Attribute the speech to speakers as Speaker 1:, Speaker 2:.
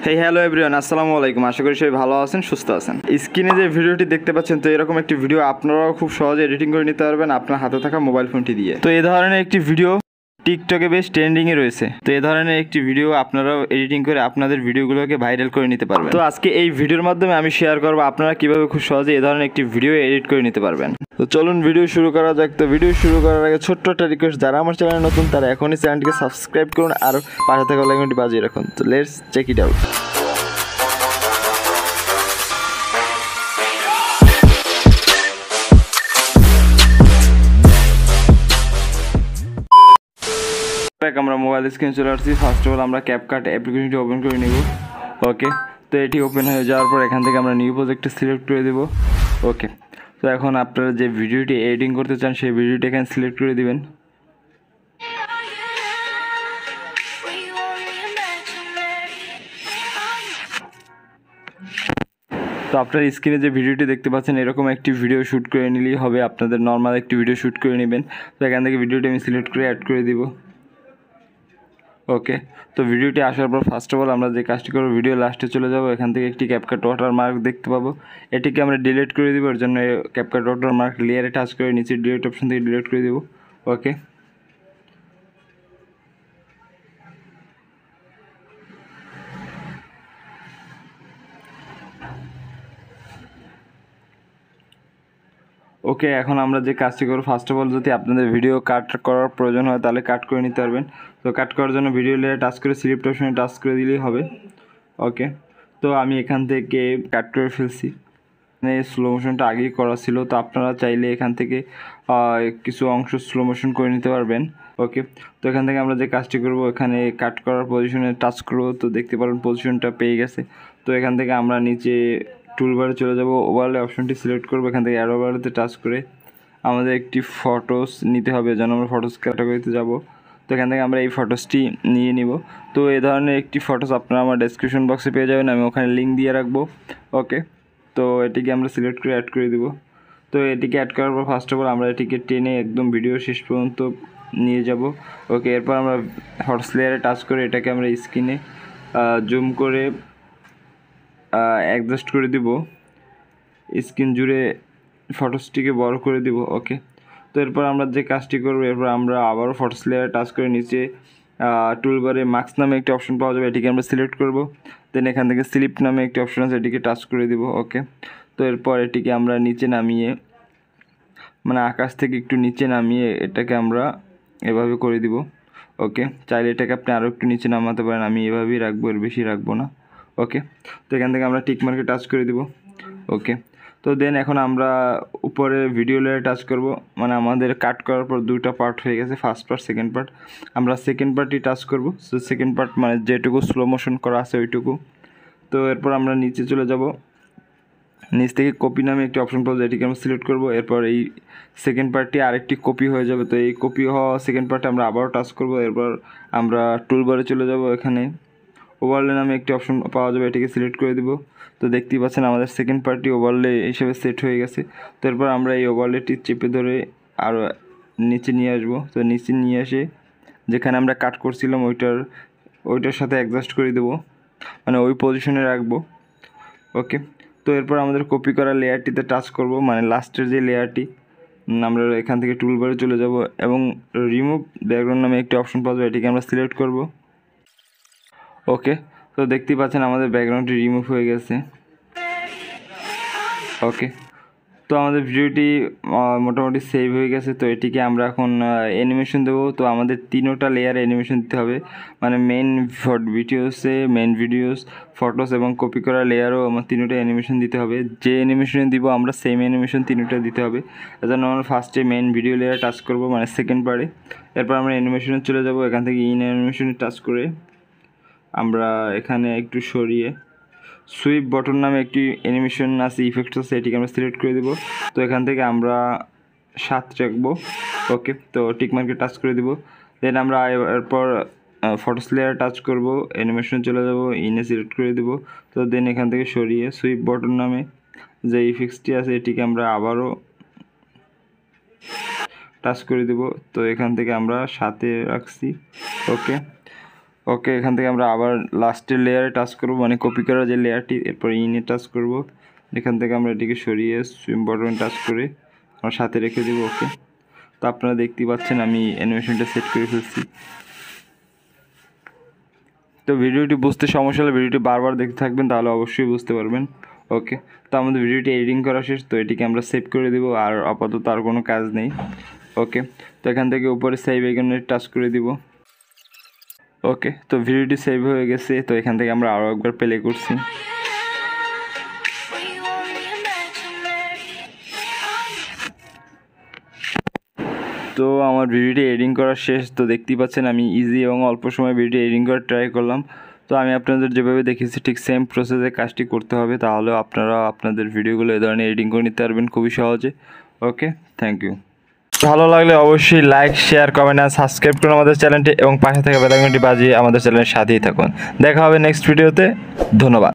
Speaker 1: Hey hello everyone, আসসালামু আলাইকুম। আশা করি সবাই ভালো আছেন, সুস্থ আছেন। স্ক্রিনে যে ভিডিওটি দেখতে পাচ্ছেন, তো এরকম একটি ভিডিও আপনারাও খুব সহজে এডিটিং করে নিতে পারবেন আপনার হাতে থাকা মোবাইল ফোনটি দিয়ে। তো এই ধরনের একটি ভিডিও টিকটকে বেশ ট্রেন্ডিংয়ে রয়েছে। তো এই ধরনের একটি ভিডিও আপনারাও এডিটিং করে আপনাদের ভিডিওগুলোকে ভাইরাল করে নিতে পারবেন। তো আজকে এই ভিডিওর মাধ্যমে আমি শেয়ার করবো আপনারা কীভাবে খুব সহজে এই ধরনের একটি ভিডিও এডিট করে নিতে পারবেন। তো চলুন ভিডিও শুরু করা যাক। তো ভিডিও শুরু করার আগে ছোট্ট একটা রিকোয়েস্ট, যারা আমার চ্যানেলে নতুন তারা এখনই চ্যানেলটিকে সাবস্ক্রাইব করুন আর পাশে থাকা বেল আইকনটি বাজিয়ে রাখুন। তো লেটস চেক ইট আউট। আমরা মোবাইল স্ক্রিন চলে আসছি। ফার্স্ট অফ অল আমরা ক্যাপকাট অ্যাপ্লিকেশনটি ওপেন করে নিব। ওকে, তো এটি ওপেন হয়ে যাওয়ার পর এখান থেকে আমরা নিউ প্রজেক্টটি সিলেক্ট করে দেব। ওকে, তো এখন আপনারা যে ভিডিওটি এডিটিং করতে চান সেই ভিডিওটি এখানে সিলেক্ট করে দিবেন। তো আপনার স্ক্রিনে যে ভিডিওটি দেখতে পাচ্ছেন এরকম একটি ভিডিও শ্যুট করে নিলেই হবে। আপনাদের নর্মাল একটি ভিডিও শ্যুট করে নেবেন। তো এখান থেকে ভিডিওটি আমি সিলেক্ট করে অ্যাড করে দিব। ওকে, তো ভিডিওটি আসার পর ফার্স্ট অফ অল আমরা যে কাজটি করবো, ভিডিও লাস্টে চলে যাব। এখান থেকে একটি ক্যাপকাট ওয়াটারমার্ক দেখতে পাবো, এটিকে আমরা ডিলিট করে দিব। এর জন্য ক্যাপকাট ওয়াটারমার্ক লেয়ারে টাচ করে নিচে ডিলিট অপশন থেকে ডিলিট করে দেব। ওকে, ওকে, এখন আমরা যে কাজটি করব, ফার্স্ট অফ অল যদি আপনাদের ভিডিও কাট করার প্রয়োজন হয় তাহলে কাট করে নিতে পারবেন। তো কাট করার জন্য ভিডিও লেয়ারে টাচ করে সিলেক্ট অপশনে টাচ করে দিলেই হবে। ওকে, তো আমি এখান থেকে কাট করে ফেলছি। মানে স্লো মোশনটা আগেই করা ছিল, তো আপনারা চাইলে এখান থেকে কিছু অংশ স্লো মোশন করে নিতে পারবেন। ওকে, তো এখান থেকে আমরা যে কাজটি করব, এখানে কাট করার পজিশনে টাচ করব। তো দেখতে পারবেন পজিশনটা পেয়ে গেছে। তো এখান থেকে আমরা নিচে টুলবারে চলে যাব, ওভারলে অপশনটি সিলেক্ট করব। এখান থেকে অ্যারো বারতে টাচ করে আমাদের একটি ফটোস নিতে হবে, যেন আমরা ফটোস ক্যাটাগরিতে যাব। তো এখান থেকে আমরা এই ফটোসটি নিয়ে নিব। তো এই ধরনের একটি ফটোস আপনারা আমার ডেসক্রিপশন বক্সে পেয়ে যাবেন, আমি ওখানে লিঙ্ক দিয়ে রাখবো। ওকে, তো এটিকে আমরা সিলেক্ট করে অ্যাড করে দিব। তো এটিকে অ্যাড করার পর ফার্স্ট অফ অল আমরা এটিকে টেনে একদম ভিডিও শেষ পর্যন্ত নিয়ে যাব। ওকে, এরপর আমরা ফটোস লেয়ারে টাচ করে এটাকে আমরা স্ক্রিনে জুম করে অ্যাডজাস্ট করে দিব, স্ক্রিন জুড়ে ফটোসটিকে বড় করে দিব। ওকে, তো এরপর আমরা যে কাজটি করব, এরপর আমরা আবারও ফটোস লেয়ারে টাচ করে নিচে টুলবারে মার্কস নামে একটি অপশন পাওয়া যাবে, এটিকে আমরা সিলেক্ট করব। দেন এখান থেকে স্লিপ নামে একটি অপশন আছে, এটিকে টাচ করে দিব। ওকে, তো এরপর এটিকে আমরা নিচে নামিয়ে, মানে আকাশ থেকে একটু নিচে নামিয়ে এটাকে আমরা এভাবে করে দিব। ওকে, চাইলে এটাকে আপনি আরও একটু নিচে নামাতে পারেন, আমি এভাবেই রাখবো, এর বেশি রাখবো না। ওকে, তো এখান থেকে আমরা টিক মার্কে টাচ করে দিব। ওকে, তো দেন এখন আমরা উপরে ভিডিও লেয়ারে টাচ করব। মানে আমাদের কাট করার পর দুটো পার্ট হয়ে গেছে, ফার্স্ট পার্ট, সেকেন্ড পার্ট। আমরা সেকেন্ড পার্টই টাচ করব। সো সেকেন্ড পার্ট মানে যেটুকু স্লো মোশন করা আছে ওইটুকু। তো এরপর আমরা নিচে চলে যাব, নিচ থেকে কপি নামে একটি অপশন পাবো, এটিকে আমরা সিলেক্ট করব। এরপর এই সেকেন্ড পার্টটি আরেকটি কপি হয়ে যাবে। তো এই কপি হওয়া সেকেন্ড পার্টে আমরা আবারও টাচ করব। এরপর আমরা টুলবারে চলে যাব, এখানে ওভারলে নামে একটি অপশন পাওয়া যাবে, এটিকে সিলেক্ট করে দিব। তো দেখতেই পাচ্ছেন আমাদের সেকেন্ড পার্টটি ওভারলে হিসেবে সেট হয়ে গেছে। তো এরপর আমরা এই ওভারলেটি চেপে ধরে আরও নিচে নিয়ে আসবো। তো নিচে নিয়ে এসে যেখানে আমরা কাট করছিলাম ওইটার সাথে অ্যাডজাস্ট করে দেবো, মানে ওই পজিশনে রাখবো। ওকে, তো এরপর আমাদের কপি করা লেয়ারটিতে টাচ করব, মানে লাস্টের যে লেয়ারটি। আমরা এখান থেকে টুলবারে চলে যাব এবং রিমুভ ব্যাকগ্রাউন্ড নামে একটি অপশন পাওয়া যাবে, এটিকে আমরা সিলেক্ট করব। ওকে, তো দেখতেই পাচ্ছেন আমাদের ব্যাকগ্রাউন্ডটি রিমুভ হয়ে গেছে। ওকে, তো আমাদের ভিডিওটি মোটামুটি সেভ হয়ে গেছে। তো এটিকে আমরা এখন অ্যানিমেশন দেবো। তো আমাদের তিনোটা লেয়ারে অ্যানিমেশন দিতে হবে, মানে মেন ভিডিওস, ফটোস এবং কপি করা লেয়ারও আমার তিনোটা অ্যানিমেশন দিতে হবে। যে অ্যানিমেশনে দিব আমরা সেম অ্যানিমেশন তিনোটা দিতে হবে। এজন্য আমরা ফার্স্টে মেন ভিডিও লেয়ারে টাচ করব, মানে সেকেন্ড পার্টে। এরপর আমরা অ্যানিমেশনে চলে যাব, এখান থেকে ইন অ্যানিমেশনে টাচ করে আমরা এখানে একটু সরিয়ে সুইপ বটন নামে একটি অ্যানিমেশন আছে, ইফেক্টস আছে, এটিকে আমরা সিলেক্ট করে দেব। তো এখান থেকে আমরা 7 রাখবো। ওকে, তো টিক মার্কে টাচ করে দিব। দেন আমরা এরপর ফটোস লেয়ারে টাচ করব, অ্যানিমেশনে চলে যাব, ইনে সিলেক্ট করে দেব। তো দেন এখান থেকে সরিয়ে সুইপ বটন নামে যে ইফেক্টসটি আছে এটিকে আমরা আবারও টাচ করে দেব। তো এখান থেকে আমরা 7 রাখছি। ওকে, ওকে, এখান থেকে আমরা আবার লাস্টের লেয়ারে টাচ করব, মানে কপি করা যে লেয়ারটি, এরপর ইনে টাচ করব। এখান থেকে আমরা এটিকে সরিয়ে সুইম বাটন টাচ করে আমার সাথে রেখে দেবো। ওকে, তো আপনারা দেখতেই পাচ্ছেন আমি অ্যানিমেশনটা সেট করে ফেলছি। তো ভিডিওটি বুঝতে সমস্যা হলে ভিডিওটি বারবার দেখতে থাকবেন, তাহলে অবশ্যই বুঝতে পারবেন। ওকে, তো আমাদের ভিডিওটি এডিটিং করা শেষ, তো এটিকে আমরা সেভ করে দেবো, আর আপাতত আর কোনো কাজ নেই। ওকে, তো এখান থেকে উপরে সেভ আইকনে টাচ করে দিব। ওকে, তো ভিডিওটি সেভ হয়ে গেছে, তো এখান থেকে আমরা আরও একবার প্লে করছি। তো আমার ভিডিওটি এডিটিং করা শেষ, তো দেখতেই পাচ্ছেন আমি ইজি এবং অল্প সময় ভিডিও এডিটিং করার ট্রাই করলাম। তো আমি আপনাদের যেভাবে দেখেছি ঠিক সেম প্রসেসে কাজটি করতে হবে, তাহলে আপনারা আপনাদের ভিডিওগুলো এই ধরনের এডিটিং করে নিতে পারবেন খুবই সহজে। ওকে, থ্যাংক ইউ। ভালো লাগলে অবশ্যই লাইক, শেয়ার, কমেন্ট আর সাবস্ক্রাইব করুন আমাদের চ্যানেলটি এবং পাশে থাকা বেল আইকনটি বাজিয়ে আমাদের চ্যানেলের সাথেই থাকুন। দেখা হবে নেক্সট ভিডিওতে। ধন্যবাদ।